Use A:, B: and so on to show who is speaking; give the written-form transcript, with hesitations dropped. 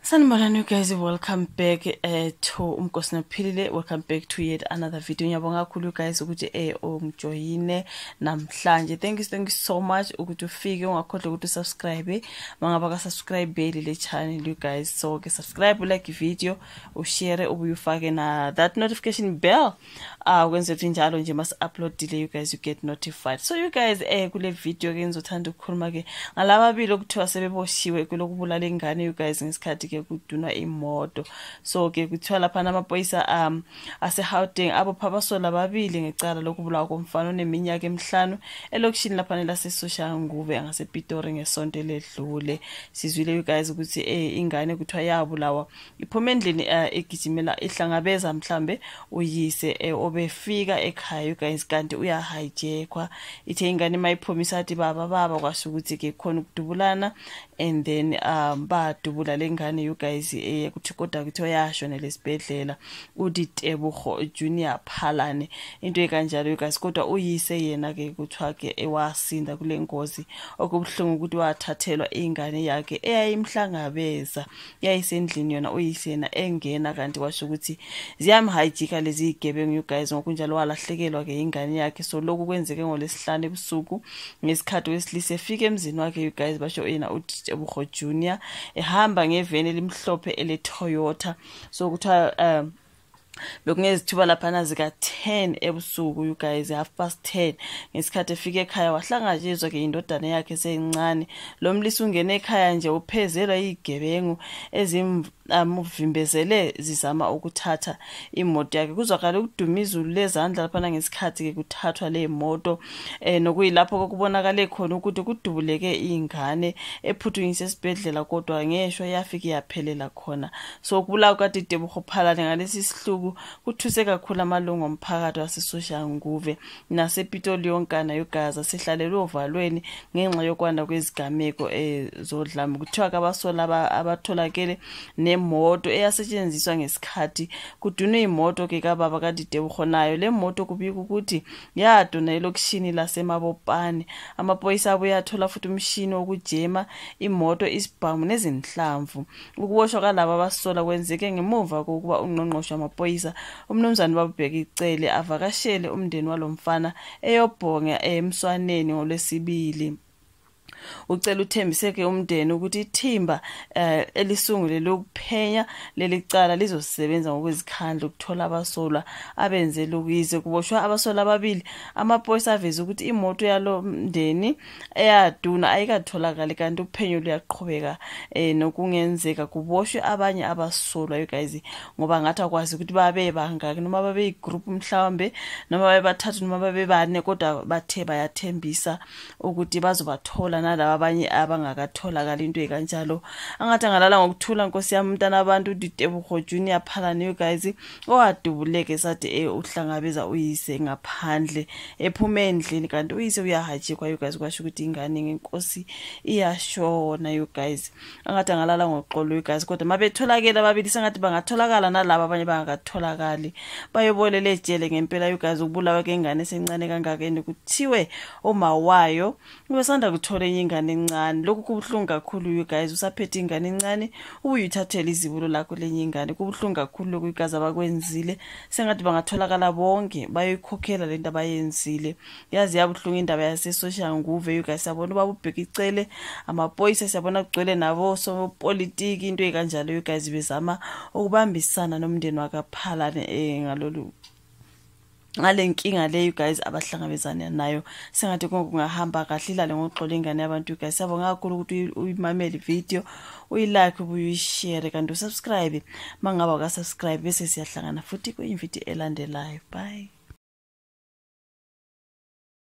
A: Sanibonani guys, welcome back to Umkosi Nophilile. Welcome back to yet another video. Ngiyabonga kakhulu guys ukuthi ungijoyine namhlanje. Thank you so much ukuthi ufike ungakhohlwa ukuthi subscribe. Mangaba ka subscribe le channel you guys. So ke subscribe, like video, ushare ubuye ufake na that notification bell. Ukwenza ukuthi njalo nje mas upload delay you guys you get notified. So you guys kule video ke ngizothanda ukukhuluma ke ngalaba bili okuthiwa sebeboshiwe kulokubulala ingane you guys ngesikhathi ke kuduna imoto. So ke kuthiwa lapha namaphoyisa ase-Gauteng abo phabasola babili ngecala lokubulawa komfana oneminyaka emihlanu elokishini lapha laseSoshanguve ngasePitori ngesonto ledlule. Sizwile you guys ukuthi ingane kuthiwa yabulawa iphume endlini egijimela ihlangabeza mhlambe uyise obefika ekhaya you guys kanti uyahijackwa. Ithe ingane mayiphumisa athi baba kwasho ukuthi ke khona ukudubulana and then badubula lengane you guys kuthi kodwa kuthiwa yashona lesibhedlela uDitebogo Junior Phalane into ekanjalo you guys kodwa uyise yena ke kuthiwa ke ewasinda kule ngozi okubhlungu ukuthi wathathelwa ingane yakhe eyayimhlangabeza yayisendlini yona uyise yena engena kanti washo ukuthi ziyamhijika lezi igebengu you guys ngokunjalo walahlekelwa ke ingane yakhe. So lokhu kwenzeke ngolesihlanu ebusuku ngesikhathi wesilise efika emzini wakhe you guys basho yena uDitebogo Junior ehamba ngeveni elimhlophe ele Toyota. So kuthiwa bekungezithuba lapha zika 10 ebusuku you guys 10:30 ngesikhathi efika ekhaya wahlangajezwa ke indodana yakhe seyincane. Lo mlisi ungene ekhaya nje uphezelwa igebengu ezimuvimbezele zizama ukuthatha imoto yakhe. Kuzwakala ukuduma izulu lezandla lapha ngesikhathi ke kuthathwa le moto nokuyilapho kokubonakala khona ukuthi kudubuleke ingane ephuthunyiswe esibhedlela kodwa ngeshwa yafika yaphelela khona. So kubulawa kaDitebogo Phalane ngalesi sihluku kuthuse kakhulu amalungu omphakathi waseSoshanguve nasePitori yonkana yogaza sihlalelwe ovalweni ngenxa yokwanda kwezigameko zodlame. Kuthiwa kabasola abatholakele nemoto eyasetshenziswa ngesikhathi kuduna imoto ke kababa kaDitebogo nayo le moto kubika ukuthi yaduna elokishini laseMabopane. Amaphoyisa abuye athola futhi umshini wokujema imoto isibhamu nezinhlamvu. Ukuboshwa kalabo abasola kwenzeke ngemuva kokuba ungqongqoshe amaphoyisa umnumzane babubheka icele avakashele umndeni walomfana eyobhonga eMswaneni ngolwesibili. Ucela uthembise ke umndeni ukuthi ithimba elisungule lokuphenya lelicala lizosebenza ngokwezikhandla ukuthola abasolwa abenze lokuyize. Kuboshwa abasolwa ababili amaphoyisa aveza ukuthi imoto yalo mndeni eyaduna ayikatholakali kanti uphenyo luyaqhubeka nokungenzeka kuboshwe abanye abasolwa you guys ngoba ngathi akwazi ukuthi babe bangaki noma babe igroup mhlawumbe noma babe bathathu noma babe bane kodwa bathe bayathembisa ukuthi bazobathola nalabo abanye abangakatholakala into ekanjalo. Angathi angalala ngokuthula Nkosi yami umntana abantu uDitebogo Junior Phalane you guys owadubuleke sathi uhlangabeza uyise ngaphandle ephume endlini kanti uyise uyahajikwa you guys kwasho ukuthi ingane ngenkosi iyashona you guys. Angathi angalala ngoxolo you guys kodwa mabetholakela babili sengathi bangatholakala nalabo abanye bangakatholakali bayobolela ejele ngempela you guys. Ukubulawa kengane esencane kangakeni kuthiwe oma wayo ubesanda kuthola ingane encane. Lokhu kubuhlungu kakhulu you guys usaphethe ingane encane uyithathela izibulo lakho lenye ingane kubuhlungu kakhulu lokhu igazi abakwenzile. Sengathi bangatholakala bonke bayikhokhela lento abayenzile. Yazi yabuhlungu indaba yaseSoshanguve you guys. Sabona babubheka icele amaphoyisa siyabona kugcwele nabo so politiki into ekanjalo you guys bezama ukubambisana nomndeni wakaPhalane ngalolu ngalenkinga le you guys abahlangabezana nayo. Sengathi kungahamba kahle ilale ngoxolo ingane yabantu you guys. Sabonga kakhulu ukuthi uyimamele video uyilike uyishare kanti usubscribe mangaba ka subscribe bese siyahlangana futhi ku video elandelayo. Bye.